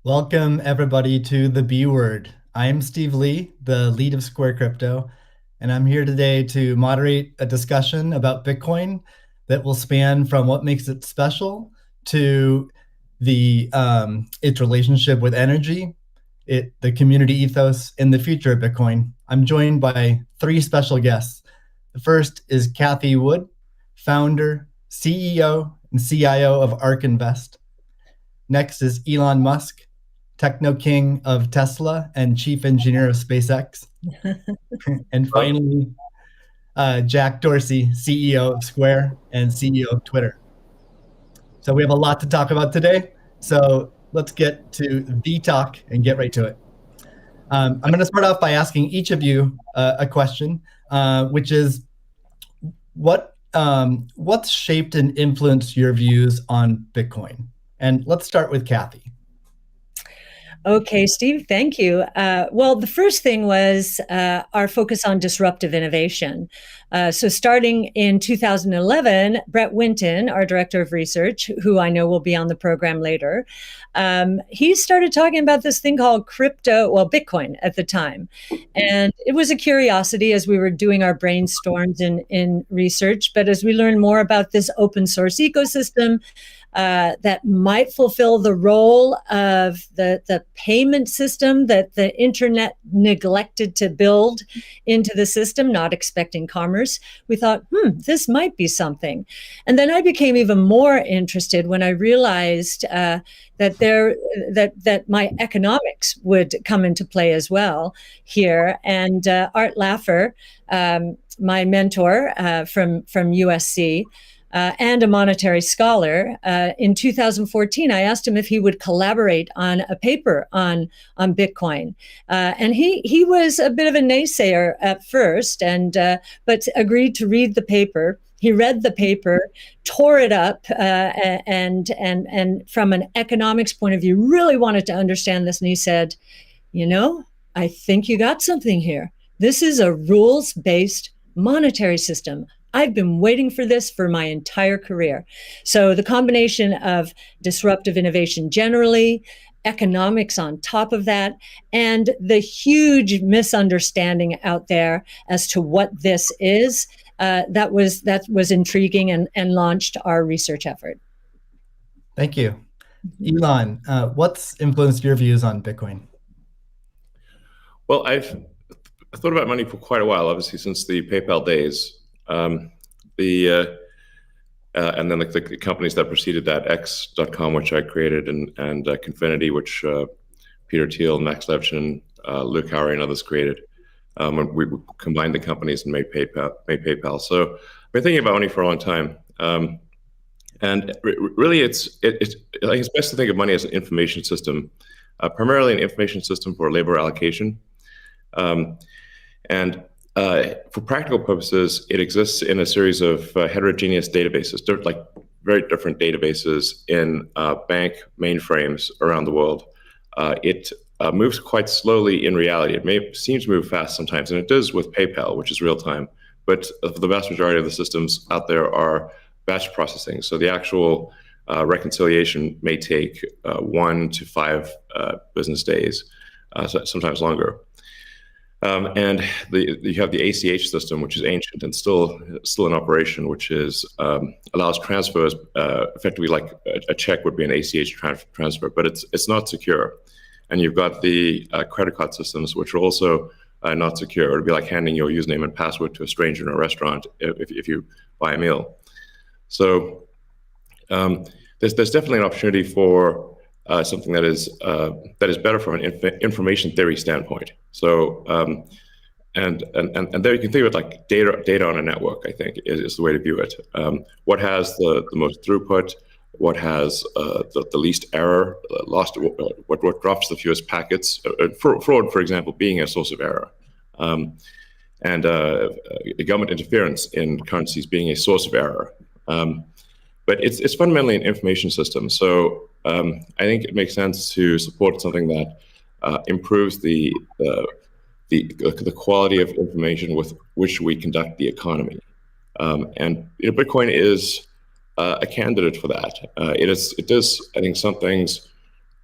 Welcome, everybody, to the B Word. I'm Steve Lee, the lead of Square Crypto, and I'm here today to moderate a discussion about Bitcoin that will span from what makes it special to its relationship with energy, the community ethos, and the future of Bitcoin. I'm joined by three special guests. The first is Cathie Wood, founder, CEO, and CIO of ARK Invest. Next is Elon Musk, techno king of Tesla and chief engineer of SpaceX. And finally, Jack Dorsey, CEO of Square and CEO of Twitter. So we have a lot to talk about today. So let's get to the talk and get right to it. I'm going to start off by asking each of you a question, which is what's shaped and influenced your views on Bitcoin? And let's start with Cathie. Okay, Steve, thank you. Well, the first thing was our focus on disruptive innovation. So starting in 2011, Brett Winton, our director of research, who I know will be on the program later, he started talking about this thing called Bitcoin at the time. And it was a curiosity as we were doing our brainstorms in research. But as we learned more about this open source ecosystem, that might fulfill the role of the payment system that the internet neglected to build into the system, not expecting commerce. We thought, this might be something. And then I became even more interested when I realized that my economics would come into play as well here. And Art Laffer, my mentor from USC, and a monetary scholar. In 2014, I asked him if he would collaborate on a paper on Bitcoin. And he was a bit of a naysayer at first, but agreed to read the paper. He read the paper, tore it up, and from an economics point of view, really wanted to understand this. And he said, I think you got something here. This is a rules-based monetary system. I've been waiting for this for my entire career. So the combination of disruptive innovation generally, economics on top of that, and the huge misunderstanding out there as to what this is, that was intriguing and launched our research effort. Thank you. Elon, what's influenced your views on Bitcoin? Well, I've thought about money for quite a while, obviously, since the PayPal days. And then the companies that preceded that, X.com, which I created, and Confinity, which Peter Thiel, Max Levchin, Luke Howry, and others created. When we combined the companies and made PayPal. So I've been thinking about money for a long time. And really, I think it's best to think of money as an information system, primarily an information system for labor allocation. For practical purposes, it exists in a series of heterogeneous databases, like very different databases in bank mainframes around the world. It moves quite slowly in reality. It may seem to move fast sometimes, and it does with PayPal, which is real time. But the vast majority of the systems out there are batch processing. So the actual reconciliation may take 1 to 5 business days, sometimes longer. And you have the ACH system, which is ancient and still in operation, which allows transfers effectively like a check would be an ACH transfer, but it's not secure. And you've got the credit card systems, which are also not secure. It would be like handing your username and password to a stranger in a restaurant if you buy a meal. So there's definitely an opportunity for something that is better from an information theory standpoint. So and there you can think of it like data on a network. I think is the way to view it. What has the most throughput? What has the least error? What drops the fewest packets? Fraud, for example, being a source of error. And government interference in currencies being a source of error. But it's fundamentally an information system. So I think it makes sense to support something that improves the quality of information with which we conduct the economy. And Bitcoin is a candidate for that. It does, I think, some things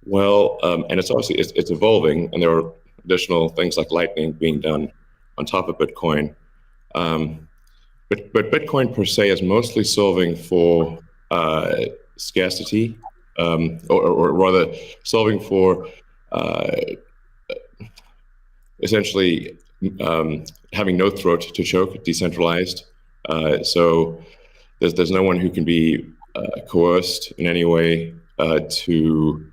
Well, and it's obviously it's evolving, and there are additional things like Lightning being done on top of Bitcoin. But Bitcoin per se is mostly solving for scarcity, or rather solving for essentially having no throat to choke, decentralized. So there's no one who can be coerced in any way to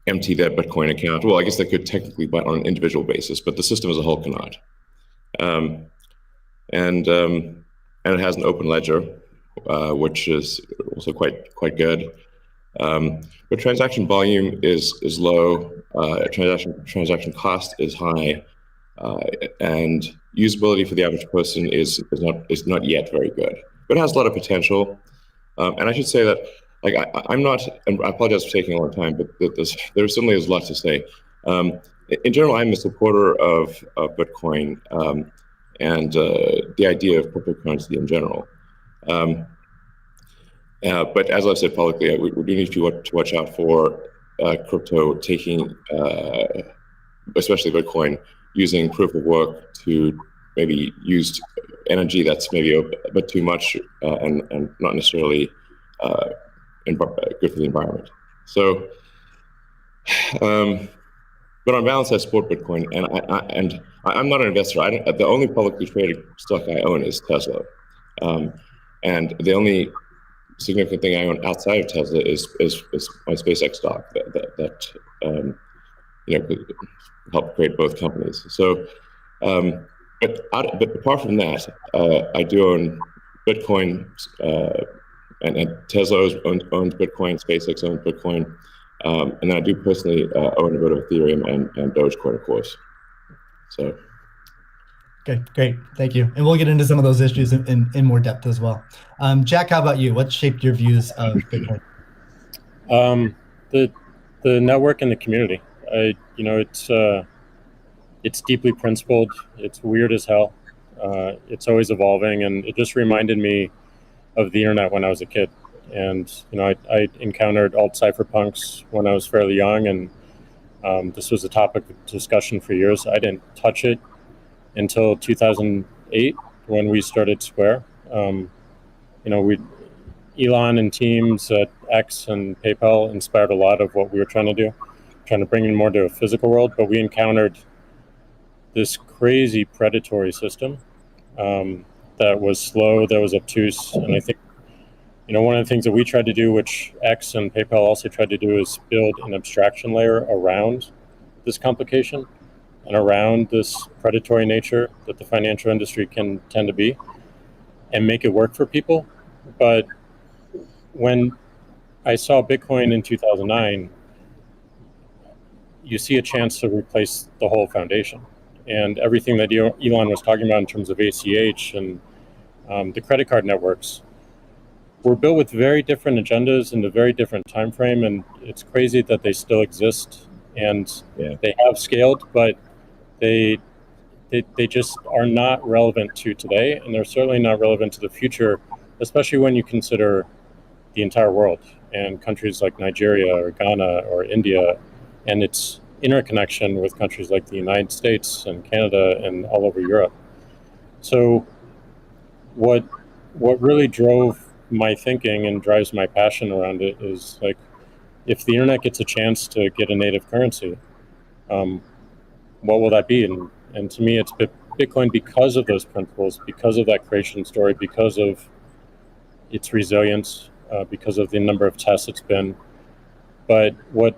empty their Bitcoin account. Well, I guess they could technically, but on an individual basis, but the system as a whole cannot. And it has an open ledger, which is also quite good. But transaction volume is low. Transaction cost is high, and usability for the average person is not yet very good. But it has a lot of potential. And I should say that, like, I'm not, and I apologize for taking a long time, but there certainly is a lot to say. In general, I'm a supporter of Bitcoin and the idea of cryptocurrency in general. But as I've said publicly, we do need to watch out for crypto taking, especially Bitcoin, using proof of work to maybe use energy that's maybe a bit too much and not necessarily good for the environment. So, but on balance, I support Bitcoin, and I'm not an investor. The only publicly traded stock I own is Tesla, and the only significant thing I own outside of Tesla is my SpaceX stock that could help create both companies. So, but apart from that, I do own Bitcoin, and Tesla owns Bitcoin, SpaceX owns Bitcoin, and then I do personally own a bit of Ethereum and Dogecoin, of course. So. Okay, great. Thank you. And we'll get into some of those issues in more depth as well. Jack, how about you? What shaped your views of Bitcoin? The network and the community. It's deeply principled. It's weird as hell. It's always evolving, and it just reminded me of the internet when I was a kid. And I encountered alt cypherpunks when I was fairly young, and this was a topic of discussion for years. I didn't touch it until 2008 when we started Square. Elon and teams at X and PayPal inspired a lot of what we were trying to do, trying to bring in more to a physical world. But we encountered this crazy predatory system that was slow, that was obtuse. And I think, one of the things that we tried to do, which X and PayPal also tried to do, is build an abstraction layer around this complication and around this predatory nature that the financial industry can tend to be, and make it work for people. But when I saw Bitcoin in 2009, you see a chance to replace the whole foundation. And everything that Elon was talking about in terms of ACH and the credit card networks were built with very different agendas in a very different time frame. And it's crazy that they still exist, and they have scaled, but they just are not relevant to today, and they're certainly not relevant to the future, especially when you consider the entire world and countries like Nigeria or Ghana or India, and its interconnection with countries like the United States and Canada and all over Europe. So what really drove my thinking and drives my passion around it is, like, if the internet gets a chance to get a native currency, what will that be? And to me, it's Bitcoin because of those principles, because of that creation story, because of its resilience, because of the number of tests it's been. But what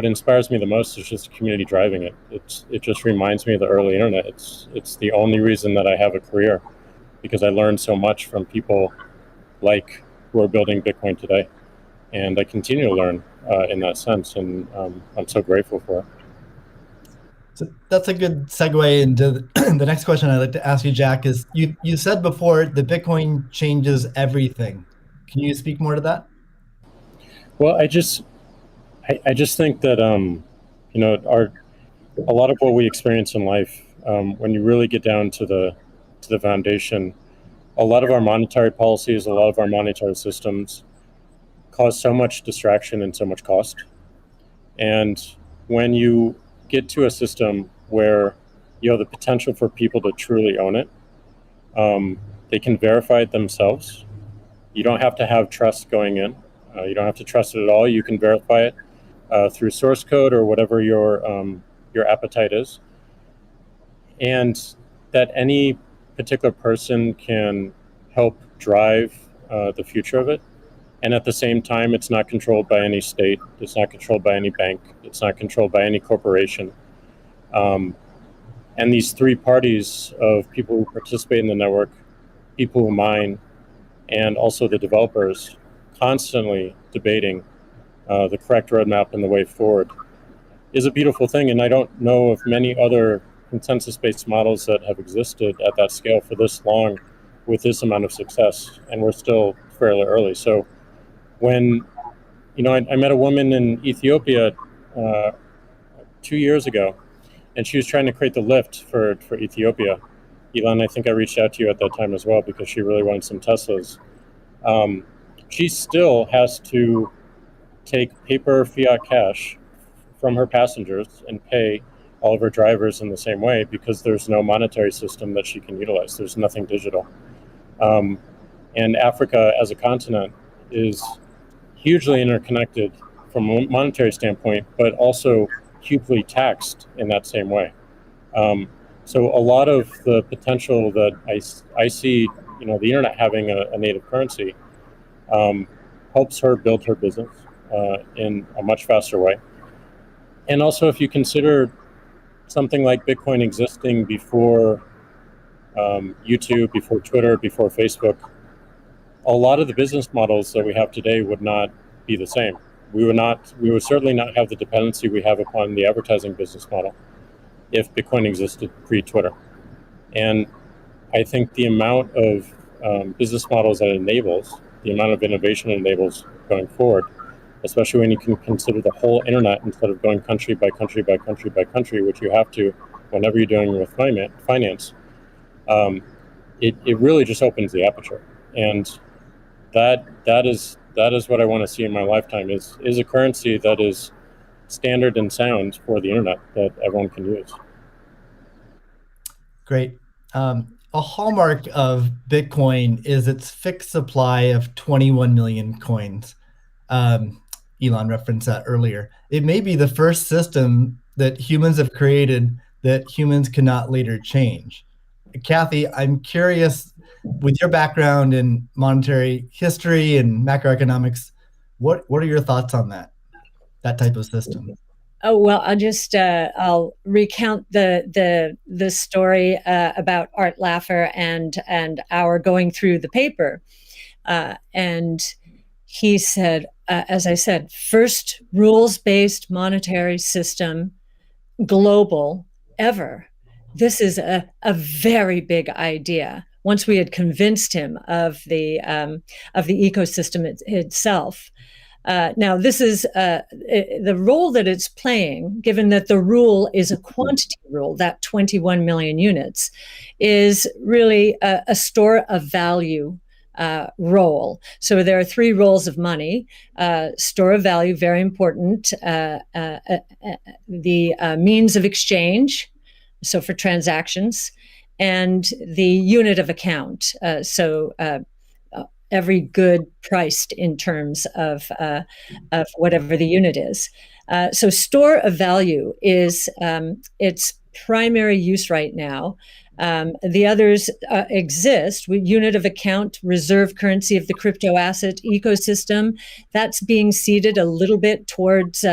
inspires me the most is just the community driving it. It just reminds me of the early internet. It's the only reason that I have a career, because I learned so much from people like who are building Bitcoin today, and I continue to learn in that sense, and I'm so grateful for it. So that's a good segue into the next question I'd like to ask you, Jack. Is you said before that Bitcoin changes everything. Can you speak more to that? Well, I just think that a lot of what we experience in life, when you really get down to the foundation, a lot of our monetary policies, a lot of our monetary systems cause so much distraction and so much cost. And when you get to a system where you have the potential for people to truly own it, they can verify it themselves. You don't have to have trust going in. You don't have to trust it at all. You can verify it through source code or whatever your appetite is, and that any particular person can help drive the future of it. And at the same time, it's not controlled by any state. It's not controlled by any bank. It's not controlled by any corporation. And these three parties of people who participate in the network, people who mine, and also the developers, constantly debating the correct roadmap and the way forward, is a beautiful thing. And I don't know of many other consensus-based models that have existed at that scale for this long with this amount of success. And we're still fairly early. So when, I met a woman in Ethiopia 2 years ago, and she was trying to create the lift for Ethiopia. Elon, I think I reached out to you at that time as well because she really wanted some Teslas. She still has to take paper fiat cash from her passengers and pay all of her drivers in the same way because there's no monetary system that she can utilize. There's nothing digital. And Africa as a continent is hugely interconnected from a monetary standpoint, but also hugely taxed in that same way. So a lot of the potential that I see, the internet having a native currency helps her build her business in a much faster way. And also, if you consider something like Bitcoin existing before YouTube, before Twitter, before Facebook, a lot of the business models that we have today would not be the same. We would certainly not have the dependency we have upon the advertising business model if Bitcoin existed pre-Twitter. And I think the amount of business models that it enables, the amount of innovation it enables going forward, especially when you can consider the whole internet instead of going country by country by country by country, which you have to whenever you're dealing with finance, it really just opens the aperture. And that is what I want to see in my lifetime is a currency that is standard and sound for the internet that everyone can use. Great. A hallmark of Bitcoin is its fixed supply of 21 million coins. Elon referenced that earlier. It may be the first system that humans have created that humans cannot later change. Kathy, I'm curious, with your background in monetary history and macroeconomics, what are your thoughts on that type of system? Oh, well, I'll recount the story about Art Laffer and our going through the paper. And he said, as I said, first rules-based monetary system, global, ever. This is a very big idea. Once we had convinced him of the ecosystem itself. Now, this is the role that it's playing, given that the rule is a quantity rule, that 21 million units, is really a store of value role. So there are three roles of money. Store of value, very important. The means of exchange, so for transactions, and the unit of account. Every good priced in terms of whatever the unit is. So store of value is its primary use right now. The others exist. Unit of account, reserve currency of the crypto asset ecosystem. That's being seeded a little bit towards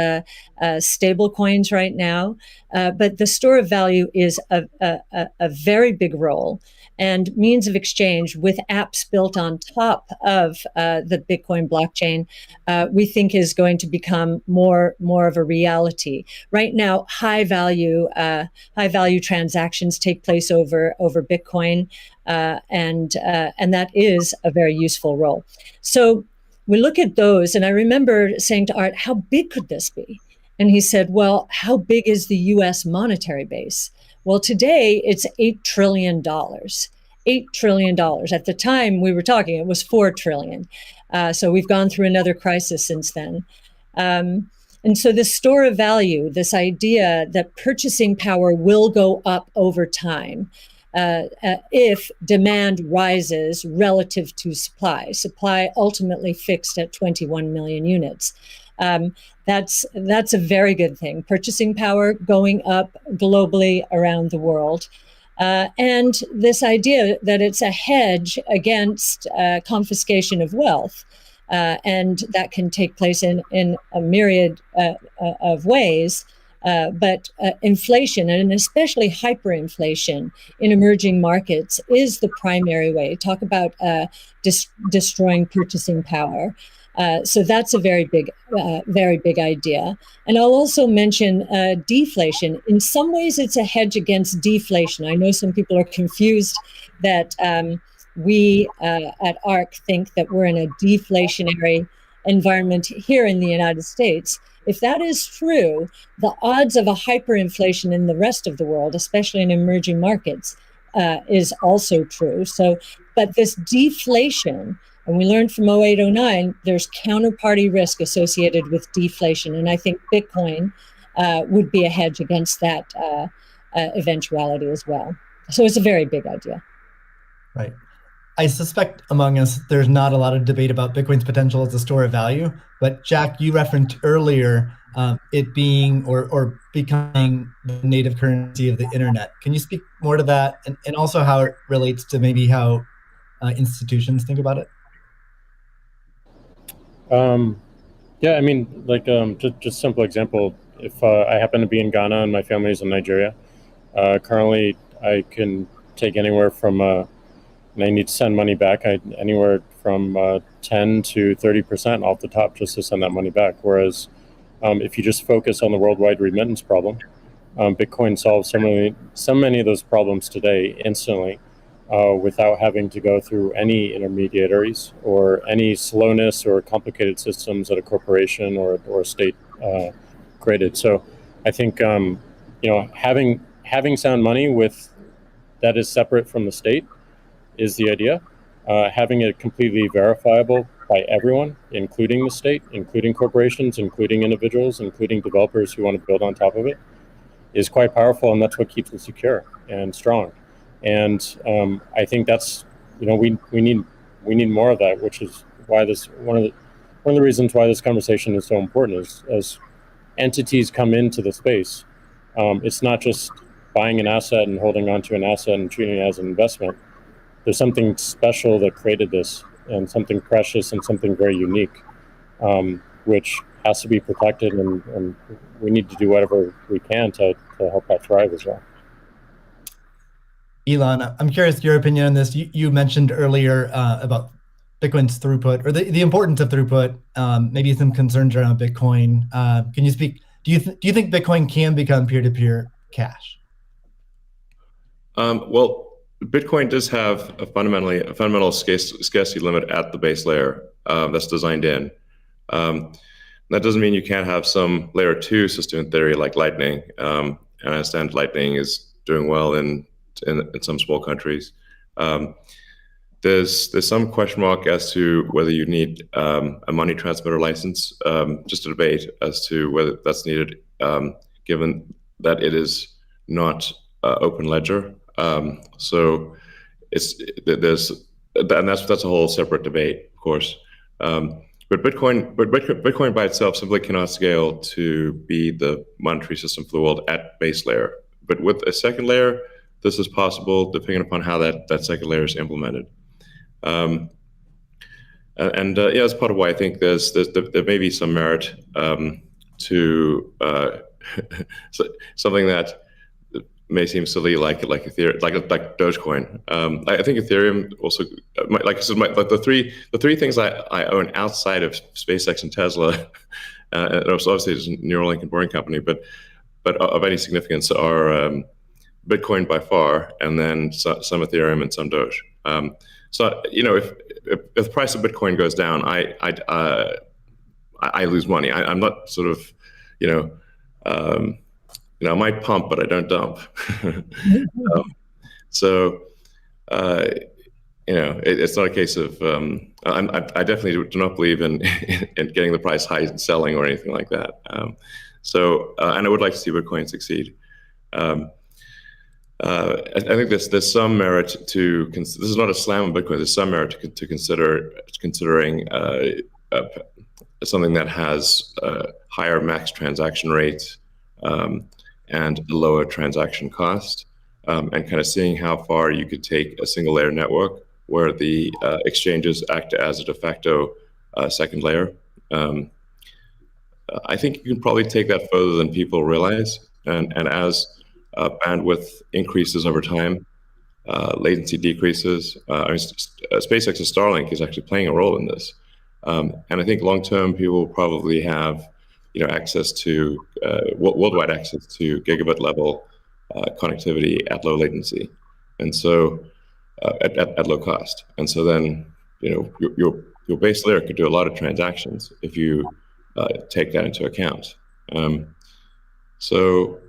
stable coins right now. But the store of value is a very big role. And means of exchange with apps built on top of the Bitcoin blockchain, we think is going to become more of a reality. Right now, high value transactions take place over Bitcoin, and that is a very useful role. So we look at those, and I remember saying to Art, "How big could this be?" And he said, "Well, how big is the U.S. monetary base?" Well, today it's $8 trillion. $8 trillion. At the time we were talking, it was $4 trillion. So we've gone through another crisis since then. And And so the store of value, this idea that purchasing power will go up over time if demand rises relative to supply ultimately fixed at 21 million units. That's a very good thing. Purchasing power going up globally around the world. And this idea that it's a hedge against confiscation of wealth. And that can take place in a myriad of ways. But inflation, and especially hyperinflation in emerging markets, is the primary way. Talk about destroying purchasing power. So that's a very big idea. And I'll also mention deflation. In some ways, it's a hedge against deflation. I know some people are confused that we at ARK think that we're in a deflationary environment here in the United States. If that is true, the odds of a hyperinflation in the rest of the world, especially in emerging markets, is also true. So, but this deflation, and we learned from 0809, there's counterparty risk associated with deflation. And I think Bitcoin would be a hedge against that eventuality as well. So it's a very big idea. Right. I suspect among us, there's not a lot of debate about Bitcoin's potential as a store of value. But Jack, you referenced earlier it being or becoming the native currency of the internet. Can you speak more to that, and also how it relates to maybe how institutions think about it? Yeah, I mean, like just simple example. If I happen to be in Ghana and my family is in Nigeria, currently I can take anywhere from and I need to send money back, anywhere from 10 to 30% off the top just to send that money back. Whereas if you just focus on the worldwide remittance problem, Bitcoin solves so many of those problems today instantly without having to go through any intermediaries or any slowness or complicated systems that a corporation or a state created. So I think having sound money that is separate from the state is the idea. Having it completely verifiable by everyone, including the state, including corporations, including individuals, including developers who want to build on top of it, is quite powerful, and that's what keeps it secure and strong. And I think that's we need more of that, which is why this one of the reasons why this conversation is so important is as entities come into the space, it's not just buying an asset and holding on to an asset and treating it as an investment. There's something special that created this, and something precious and something very unique, which has to be protected, and we need to do whatever we can to help that thrive as well. Elon, I'm curious your opinion on this. You mentioned earlier about Bitcoin's throughput, or the importance of throughput, maybe some concerns around Bitcoin. Can you speak? Do you think Bitcoin can become peer-to-peer cash? Well, Bitcoin does have a fundamental scarcity limit at the base layer that's designed in. That doesn't mean you can't have some layer 2 system in theory like Lightning. And I understand Lightning is doing well in some small countries. There's some question mark as to whether you need a money transmitter license. Just a debate as to whether that's needed, given that it is not open ledger. So that's a whole separate debate, of course. But Bitcoin by itself simply cannot scale to be the monetary system for the world at base layer. But with a second layer, this is possible depending upon how that second layer is implemented. Yeah, that's part of why I think there may be some merit to something that may seem silly, like Ethereum, like Dogecoin. I think Ethereum also, like I said, the three things I own outside of SpaceX and Tesla, and obviously it's a Neuralink and Boring Company, but of any significance are Bitcoin by far, and then some Ethereum and some Doge. So if the price of Bitcoin goes down, I lose money. I'm not sort of I might pump, but I don't dump. So it's not a case of I definitely do not believe in in getting the price high and selling or anything like that. And I would like to see Bitcoin succeed. I think there's some merit to this is not a slam on Bitcoin. There's some merit to considering something that has a higher max transaction rate and a lower transaction cost, and kind of seeing how far you could take a single layer network where the exchanges act as a de facto second layer. I think you can probably take that further than people realize, and as bandwidth increases over time, latency decreases. SpaceX's Starlink is actually playing a role in this, and I think long term people will probably have access to worldwide access to gigabit level connectivity at low latency, and so at low cost. And so then your base layer could do a lot of transactions if you take that into account. So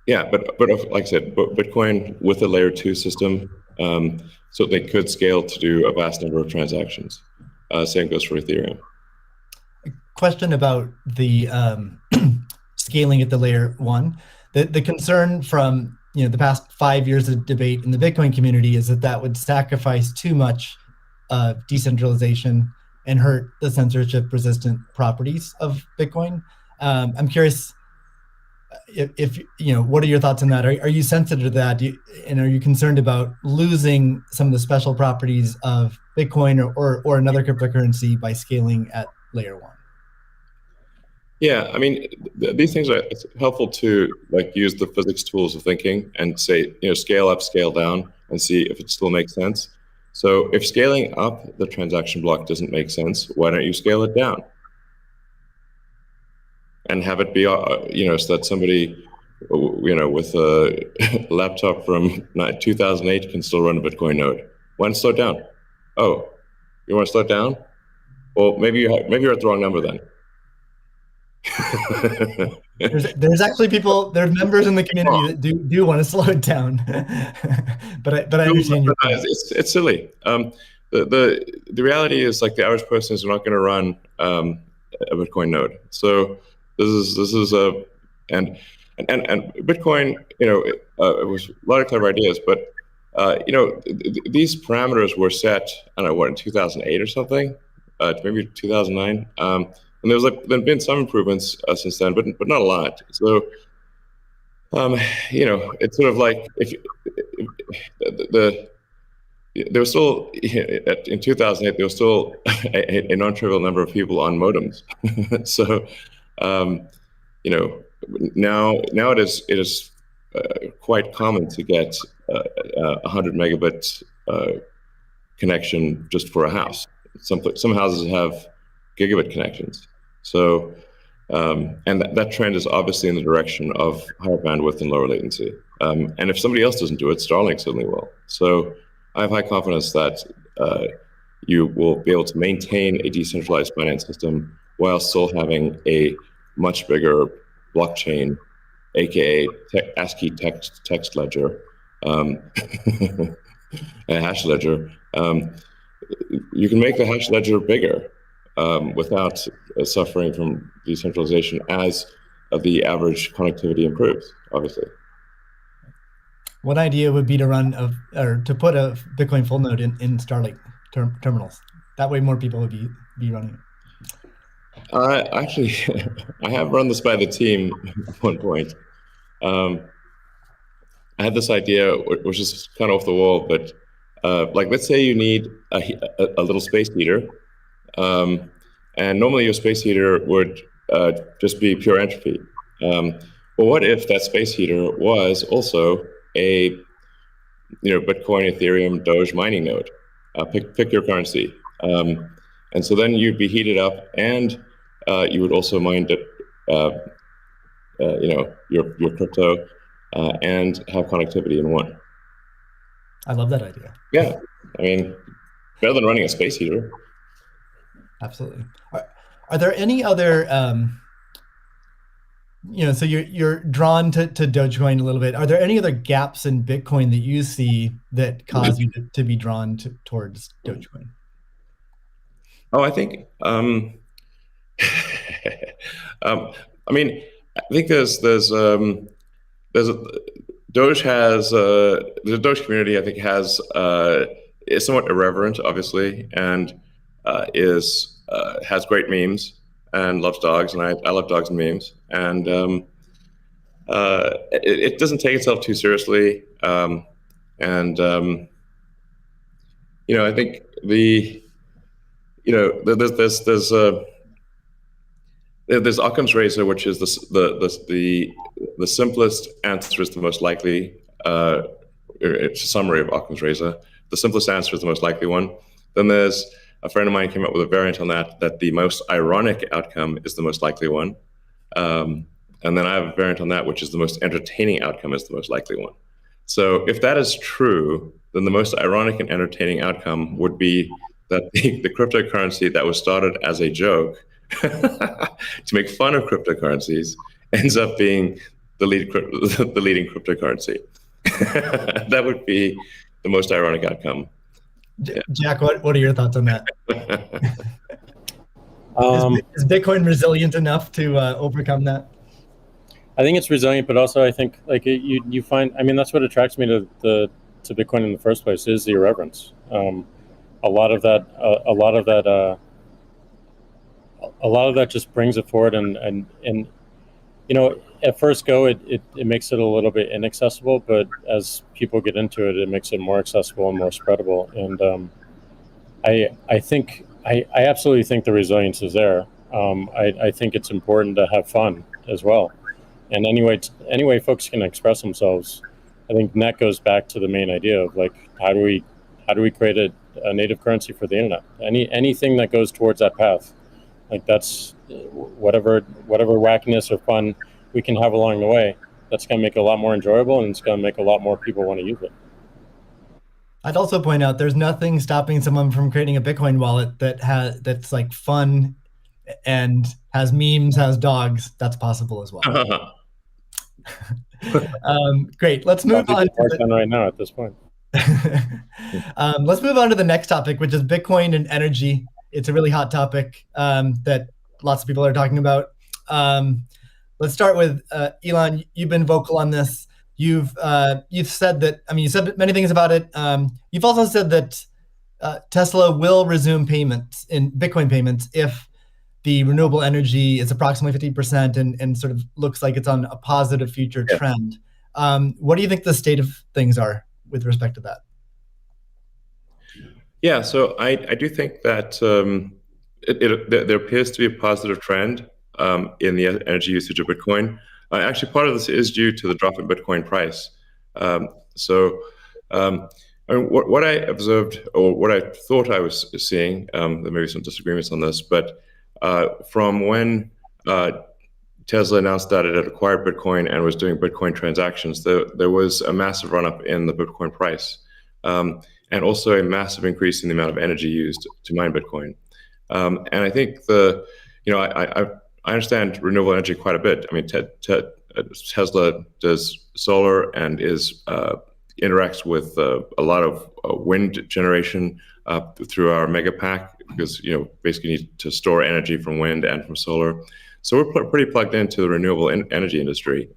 yeah, but like I said, Bitcoin with a layer 2 system, so they could scale to do a vast number of transactions. Same goes for Ethereum. Question about the scaling at the layer 1. The concern from the past 5 years of debate in the Bitcoin community is that would sacrifice too much decentralization and hurt the censorship-resistant properties of Bitcoin. I'm curious if what are your thoughts on that? Are you sensitive to that? And are you concerned about losing some of the special properties of Bitcoin or another cryptocurrency by scaling at layer 1? Yeah, I mean, these things it's helpful to use the physics tools of thinking and say, scale up, scale down, and see if it still makes sense. So if scaling up the transaction block doesn't make sense, why don't you scale it down? And have it be, so that somebody, with a laptop from 2008 can still run a Bitcoin node. Why not slow it down? Oh, you want to slow it down? Well, maybe you're at the wrong number then. there's actually there's members in the community that do want to slow it down, but I understand your point. It's silly. The reality is the average person is not going to run a Bitcoin node. So this is and Bitcoin, it was a lot of clever ideas, but these parameters were set, I don't know, in 2008 or something, maybe 2009. And there's been some improvements since then, but not a lot. So, it's sort of like there was still in 2008 there was still a non-trivial number of people on modems. So, now it is quite common to get 100 megabit connection just for a house. Some houses have gigabit connections. So, and that trend is obviously in the direction of higher bandwidth and lower latency. And if somebody else doesn't do it, Starlink certainly will. So I have high confidence that you will be able to maintain a decentralized finance system while still having a much bigger blockchain, aka ASCII text ledger, a hash ledger. You can make the hash ledger bigger without suffering from decentralization as the average connectivity improves, obviously. One idea would be to to put a Bitcoin full node in Starlink terminals. That way more people would be running it. Actually, I have run this by the team at one point. I had this idea, which is kind of off the wall, but let's say you need a little space heater. And normally your space heater would just be pure entropy. But what if that space heater was also a Bitcoin, Ethereum, Doge mining node? Pick your currency. And so then you'd be heated up, and you would also mine your crypto and have connectivity in one. I love that idea. Yeah, I mean, better than running a space heater. Absolutely. Are there any other So you're drawn to Dogecoin a little bit. Are there any other gaps in Bitcoin that you see that cause you to be drawn towards Dogecoin? Oh, I think, I mean, I think there's a, Doge has the Doge community. I think is somewhat irreverent, obviously, and has great memes and loves dogs, and I love dogs and memes, and it doesn't take itself too seriously, and I think there's Occam's razor, which is the simplest answer is the most likely. It's a summary of Occam's razor. The simplest answer is the most likely one. Then there's a friend of mine came up with a variant on that the most ironic outcome is the most likely one. And then I have a variant on that, which is the most entertaining outcome is the most likely one. So if that is true, then the most ironic and entertaining outcome would be that the cryptocurrency that was started as a joke to make fun of cryptocurrencies ends up being the leading cryptocurrency. That would be the most ironic outcome. Jack, what are your thoughts on that? Is Bitcoin resilient enough to overcome that? I think it's resilient, but also I think like you find. I mean, that's what attracts me to Bitcoin in the first place is the irreverence. A lot of that just brings it forward, and at first go it makes it a little bit inaccessible, but as people get into it, it makes it more accessible and more spreadable. And I absolutely think the resilience is there. I think it's important to have fun as well. And anyway, folks can express themselves. I think that goes back to the main idea of like how do we create a native currency for the internet? Anything that goes towards that path, like that's whatever wackiness or fun we can have along the way. That's going to make it a lot more enjoyable, and it's going to make a lot more people want to use it. I'd also point out there's nothing stopping someone from creating a Bitcoin wallet that's like fun and has memes, has dogs. That's possible as well. Great. Let's move on. Right now at this point. Let's move on to the next topic, which is Bitcoin and energy. It's a really hot topic that lots of people are talking about. Let's start with Elon. You've been vocal on this. You've said that. I mean, you said many things about it. You've also said that Tesla will resume payments in Bitcoin payments if the renewable energy is approximately 50% and sort of looks like it's on a positive future trend. What do you think the state of things are with respect to that? Yeah, so I do think that there appears to be a positive trend in the energy usage of Bitcoin. Actually, part of this is due to the drop in Bitcoin price. What I observed, or what I thought I was seeing, there may be some disagreements on this, but from when Tesla announced that it had acquired Bitcoin and was doing Bitcoin transactions, there was a massive run-up in the Bitcoin price, and also a massive increase in the amount of energy used to mine Bitcoin. And I think I understand renewable energy quite a bit. I mean, Tesla does solar and interacts with a lot of wind generation through our mega pack, because basically need to store energy from wind and from solar. So we're pretty plugged into the renewable energy industry.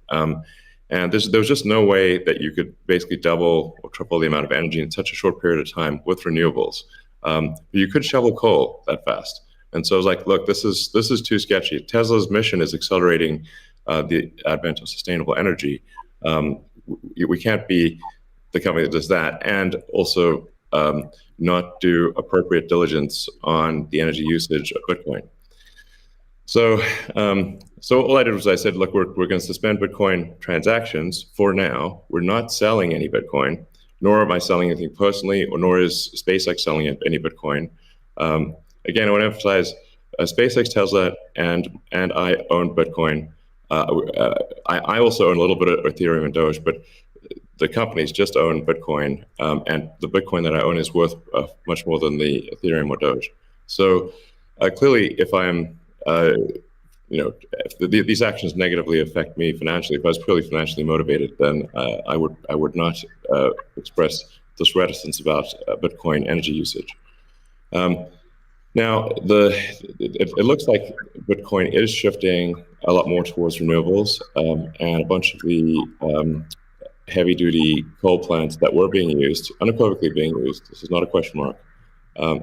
And there was just no way that you could basically double or triple the amount of energy in such a short period of time with renewables. But you could shovel coal that fast. And so I was like, look, this is too sketchy. Tesla's mission is accelerating the advent of sustainable energy. We can't be the company that does that and also not do appropriate diligence on the energy usage of Bitcoin. So all I did was I said, look, we're going to suspend Bitcoin transactions for now. We're not selling any Bitcoin, nor am I selling anything personally, or nor is SpaceX selling any Bitcoin. Again, I want to emphasize SpaceX, Tesla, and I own Bitcoin. I also own a little bit of Ethereum and Doge, but the companies just own Bitcoin, and the Bitcoin that I own is worth much more than the Ethereum or Doge. So clearly, if I'm if these actions negatively affect me financially, if I was purely financially motivated, then I would not express this reticence about Bitcoin energy usage. Now, it looks like Bitcoin is shifting a lot more towards renewables, and a bunch of the heavy-duty coal plants that were being used, unequivocally being used, this is not a question mark,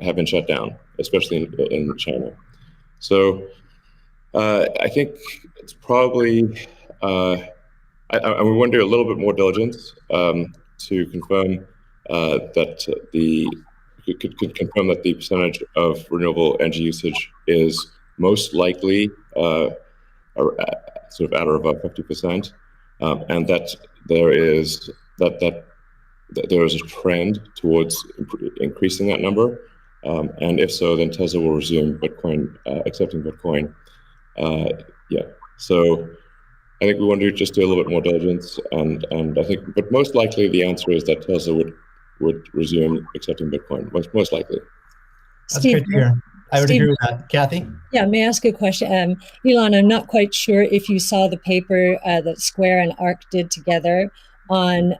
have been shut down, especially in China. So I think it's probably, I want to do a little bit more diligence to confirm confirm that the percentage of renewable energy usage is most likely sort of at or above 50%, and that there is there is a trend towards increasing that number. And if so, then Tesla will resume Bitcoin, accepting Bitcoin. So I think we want to just do a little bit more diligence, and I think, but most likely the answer is that Tesla would resume accepting Bitcoin, most likely. That's Steve, great to hear. I would Steve, agree with that. Kathy? Yeah, may I ask a question? Elon, I'm not quite sure if you saw the paper that Square and ARK did together on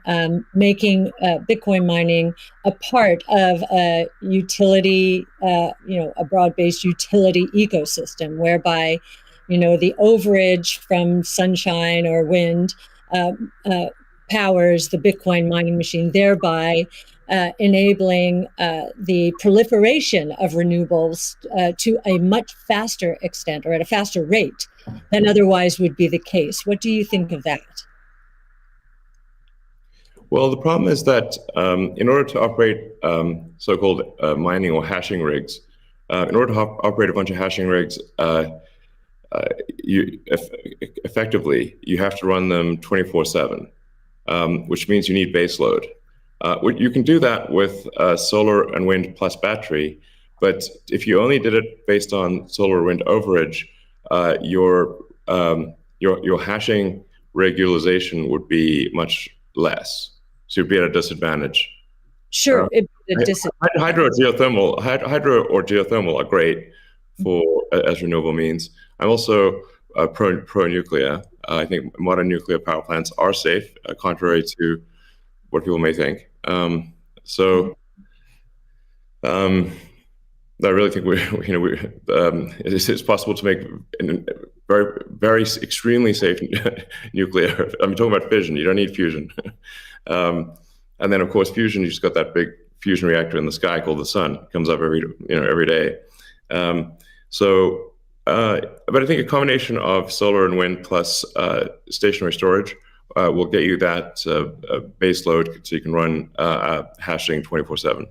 making Bitcoin mining a part of a utility, a broad-based utility ecosystem, whereby, the overage from sunshine or wind powers the Bitcoin mining machine, thereby enabling the proliferation of renewables to a much faster extent, or at a faster rate than otherwise would be the case. What do you think of that? Well, the problem is that in order to operate so-called mining or hashing rigs, in order to operate a bunch of hashing rigs, effectively, you have to run them 24/7, which means you need base load. You can do that with solar and wind plus battery, but if you only did it based on solar or wind overage, your hashing rig utilization would be much less. So you'd be at a disadvantage. Sure, hydro or geothermal are great as renewable means. I'm also pro nuclear. I think modern nuclear power plants are safe, contrary to what people may think. I really think it's possible to make very, very extremely safe nuclear. I'm talking about fission. You don't need fusion. And then, of course, fusion. You just got that big fusion reactor in the sky called the sun. It comes up every day. But I think a combination of solar and wind plus stationary storage will get you that base load, so you can run hashing 24/7.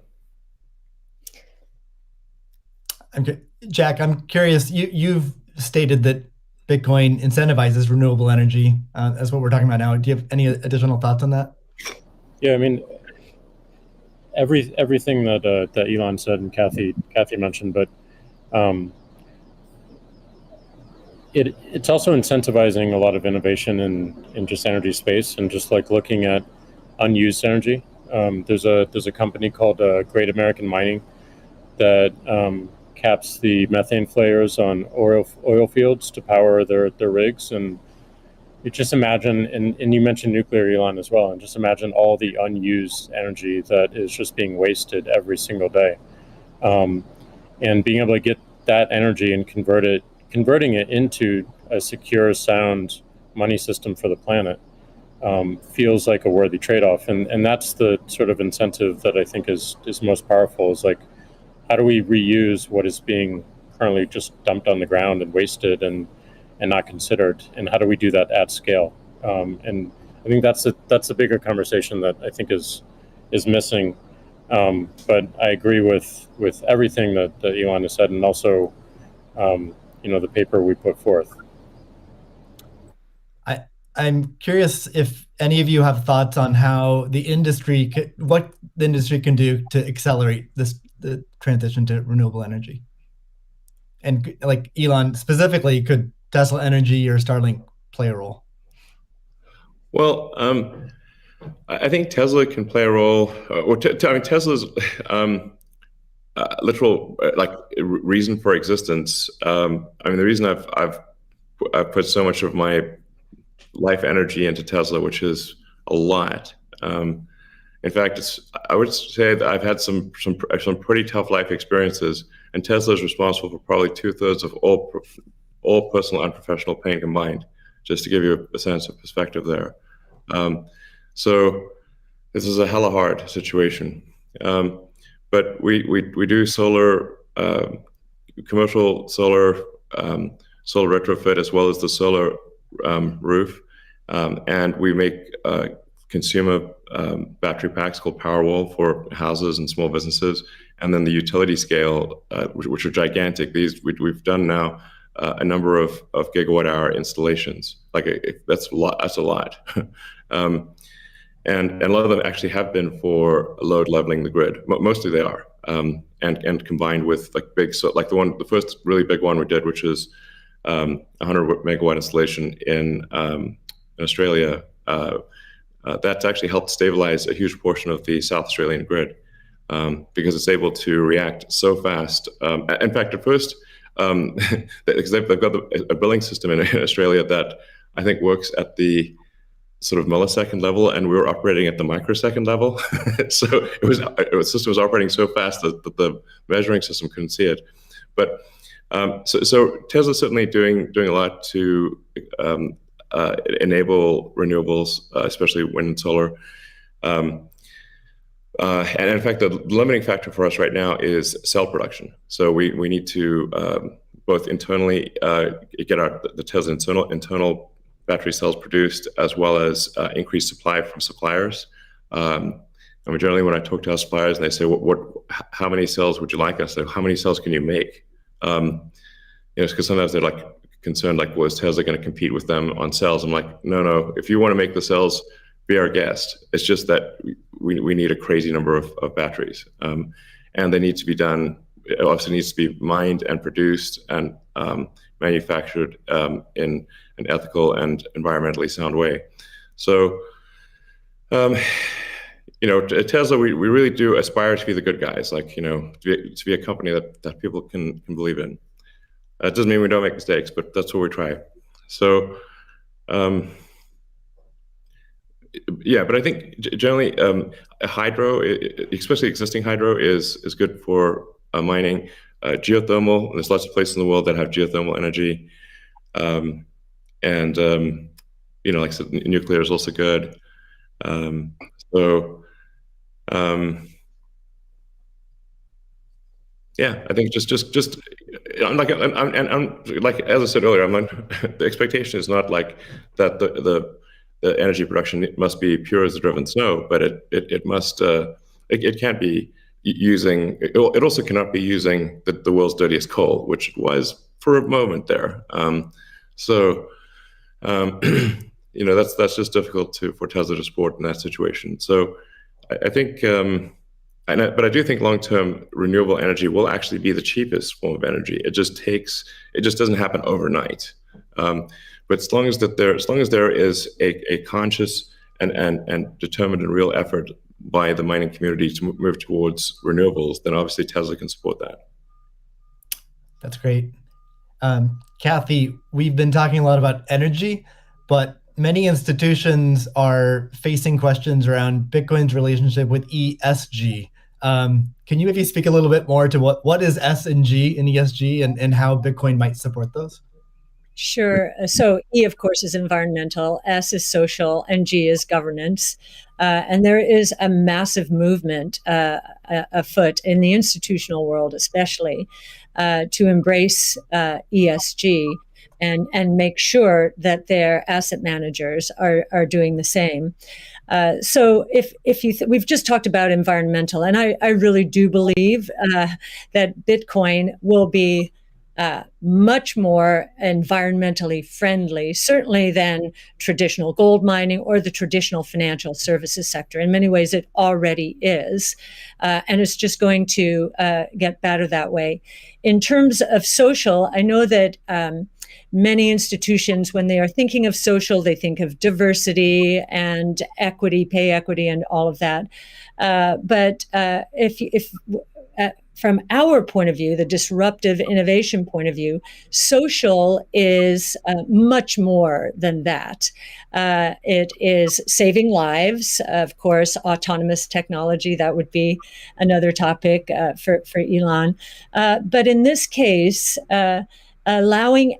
Jack, I'm curious. You've stated that Bitcoin incentivizes renewable energy. That's what we're talking about now. Do you have any additional thoughts on that? Yeah, I mean, everything that Elon said and Kathy mentioned, but it's also incentivizing a lot of innovation in just energy space, and just like looking at unused energy. There's a company called Great American Mining that caps the methane flares on oil fields to power their rigs. And you just imagine, and you mentioned nuclear, Elon, as well, and just imagine all the unused energy that is just being wasted every single day. And being able to get that energy and converting it into a secure, sound money system for the planet feels like a worthy trade-off. And that's the sort of incentive that I think is most powerful, is like, how do we reuse what is being currently just dumped on the ground and wasted and not considered, and how do we do that at scale? And I think that's a bigger conversation that I think is missing. But I agree with everything that Elon has said, and also the paper we put forth. I'm curious if any of you have thoughts on how what the industry can do to accelerate the transition to renewable energy. And like Elon specifically, could Tesla Energy or Starlink play a role? Well, I think Tesla can play a role. Tesla's literal reason for existence. The reason I've put so much of my life energy into Tesla, which is a lot. In fact, I would say that I've had some pretty tough life experiences, and Tesla is responsible for probably 2/3 of all personal and professional pain combined. Just to give you a sense of perspective there. So this is a hella hard situation. But we do solar, commercial solar, solar retrofit, as well as the solar roof, and we make consumer battery packs called Powerwall for houses and small businesses, and then the utility scale, which are gigantic. We've done now a number of gigawatt hour installations. That's a lot. That's a lot. And a lot of them actually have been for load leveling the grid. Mostly they are, and combined with the first really big one we did, which is 100 megawatt installation in Australia. That's actually helped stabilize a huge portion of the South Australian grid, because it's able to react so fast. In fact, at first, because they've got a billing system in Australia that I think works at the sort of millisecond level, and we were operating at the microsecond level. So the system was operating so fast that the measuring system couldn't see it. But so Tesla's certainly doing a lot to enable renewables, especially wind and solar. And in fact, the limiting factor for us right now is cell production. So we need to both internally get the Tesla internal battery cells produced, as well as increase supply from suppliers. And generally, when I talk to our suppliers, and they say, how many cells would you like us? How many cells can you make? Because sometimes they're concerned, well, is Tesla going to compete with them on cells? I'm like, no. If you want to make the cells, be our guest. It's just that we need a crazy number of batteries, and they need to be done. It also needs to be mined and produced and manufactured in an ethical and environmentally sound way. So, Tesla, we really do aspire to be the good guys, to be a company that people can believe in. That doesn't mean we don't make mistakes, but that's what we try. So, but I think generally hydro, especially existing hydro, is good for mining. Geothermal, there's lots of places in the world that have geothermal energy. Like I said, nuclear is also good. I think just I'm like as I said earlier, the expectation is not like that the energy production must be pure as the driven snow, but it must it can't be using. It also cannot be using the world's dirtiest coal, which it was for a moment there. That's just difficult for Tesla to support in that situation. So I think, but I do think long-term renewable energy will actually be the cheapest form of energy. It just doesn't happen overnight. But as long as there is a conscious and determined and real effort by the mining community to move towards renewables, then obviously Tesla can support that. That's great. Kathy, we've been talking a lot about energy, but many institutions are facing questions around Bitcoin's relationship with ESG. Can you maybe speak a little bit more to what is S and G in ESG and how Bitcoin might support those? Sure. So E, of course, is environmental, S is social, and G is governance. And there is a massive movement afoot in the institutional world, especially, to embrace ESG and make sure that their asset managers are doing the same. So if you we've just talked about environmental, and I really do believe that Bitcoin will be much more environmentally friendly, certainly than traditional gold mining or the traditional financial services sector. In many ways, it already is, and it's just going to get better that way. In terms of social, I know that many institutions, when they are thinking of social, they think of diversity and equity, pay equity, and all of that. But if from our point of view, the disruptive innovation point of view, social is much more than that. It is saving lives, of course, autonomous technology, that would be another topic for Elon. But in this case, allowing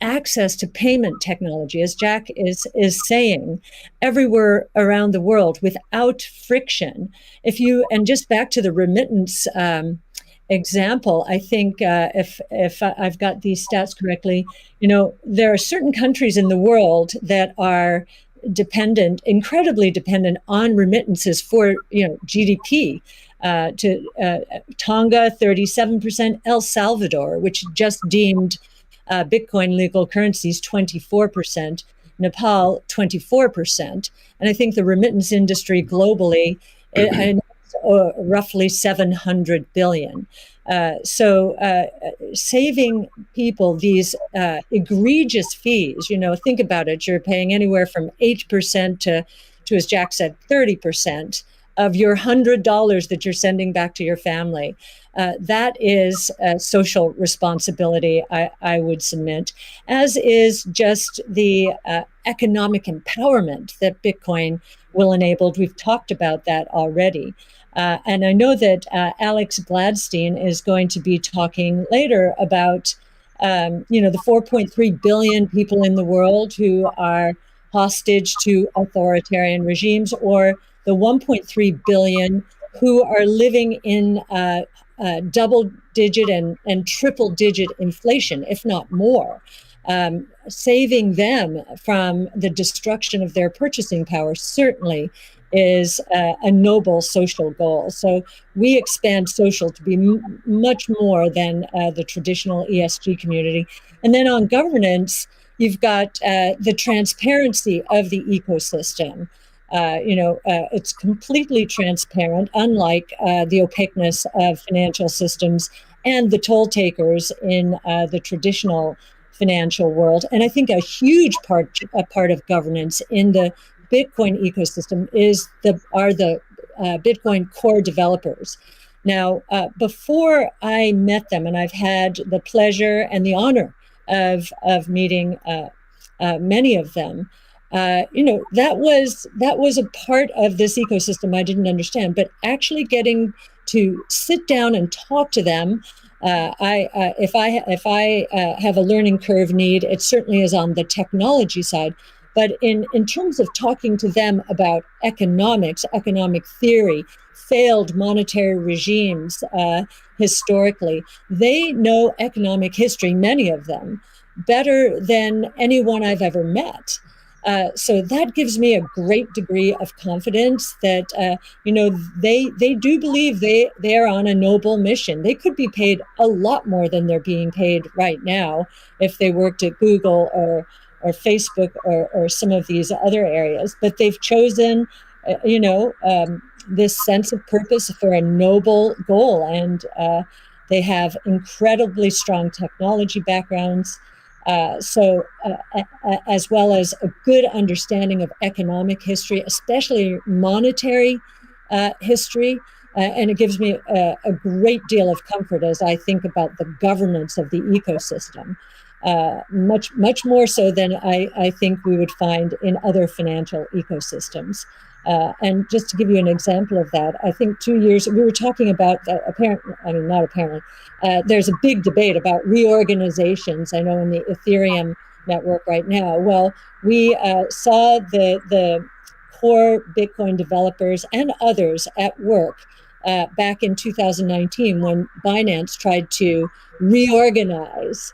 access to payment technology, as Jack is saying, everywhere around the world without friction. And just back to the remittance example, I think if I've got these stats correctly, there are certain countries in the world that are incredibly dependent on remittances for GDP. Tonga, 37%, El Salvador, which just deemed Bitcoin legal currencies, 24%, Nepal, 24%. And I think the remittance industry globally, roughly 700 billion. So saving people these egregious fees, think about it, you're paying anywhere from 8% to, as Jack said, 30% of your $100 that you're sending back to your family. That is social responsibility, I would submit, as is just the economic empowerment that Bitcoin will enable. We've talked about that already. And I know that Alex Gladstein is going to be talking later about, the 4.3 billion people in the world who are hostage to authoritarian regimes, or the 1.3 billion who are living in double-digit and triple-digit inflation, if not more. Saving them from the destruction of their purchasing power certainly is a noble social goal. So we expand social to be much more than the traditional ESG community. And then on governance, you've got the transparency of the ecosystem. It's completely transparent, unlike the opaqueness of financial systems and the toll takers in the traditional financial world. And I think a huge part of governance in the Bitcoin ecosystem are the Bitcoin core developers. Now, before I met them, and I've had the pleasure and the honor of meeting many of them, that was a part of this ecosystem I didn't understand. But actually getting to sit down and talk to them, if I have a learning curve need, it certainly is on the technology side. But in terms of talking to them about economics, economic theory, failed monetary regimes historically, they know economic history, many of them, better than anyone I've ever met. So that gives me a great degree of confidence that, they do believe they are on a noble mission. They could be paid a lot more than they're being paid right now if they worked at Google or Facebook or some of these other areas. But they've chosen, this sense of purpose for a noble goal. And they have incredibly strong technology backgrounds. As well as a good understanding of economic history, especially monetary history. And it gives me a great deal of comfort as I think about the governance of the ecosystem, much more so than I think we would find in other financial ecosystems. And just to give you an example of that, I think 2 years, we were talking about, there's a big debate about reorganizations, I know, in the Ethereum network right now. Well, we saw the core Bitcoin developers and others at work back in 2019 when Binance tried to reorganize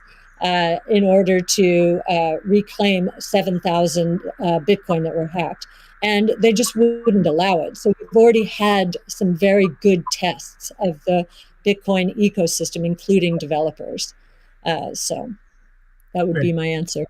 in order to reclaim 7,000 Bitcoin that were hacked. And they just wouldn't allow it. So we've already had some very good tests of the Bitcoin ecosystem, including developers. So that would be my answer.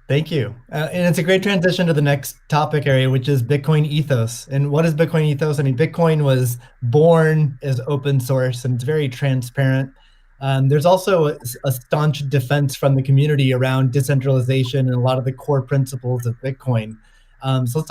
Thank you. And it's a great transition to the next topic area, which is Bitcoin ethos. And what is Bitcoin ethos? I mean, Bitcoin was born as open source and it's very transparent. There's also a staunch defense from the community around decentralization and a lot of the core principles of Bitcoin. So let's talk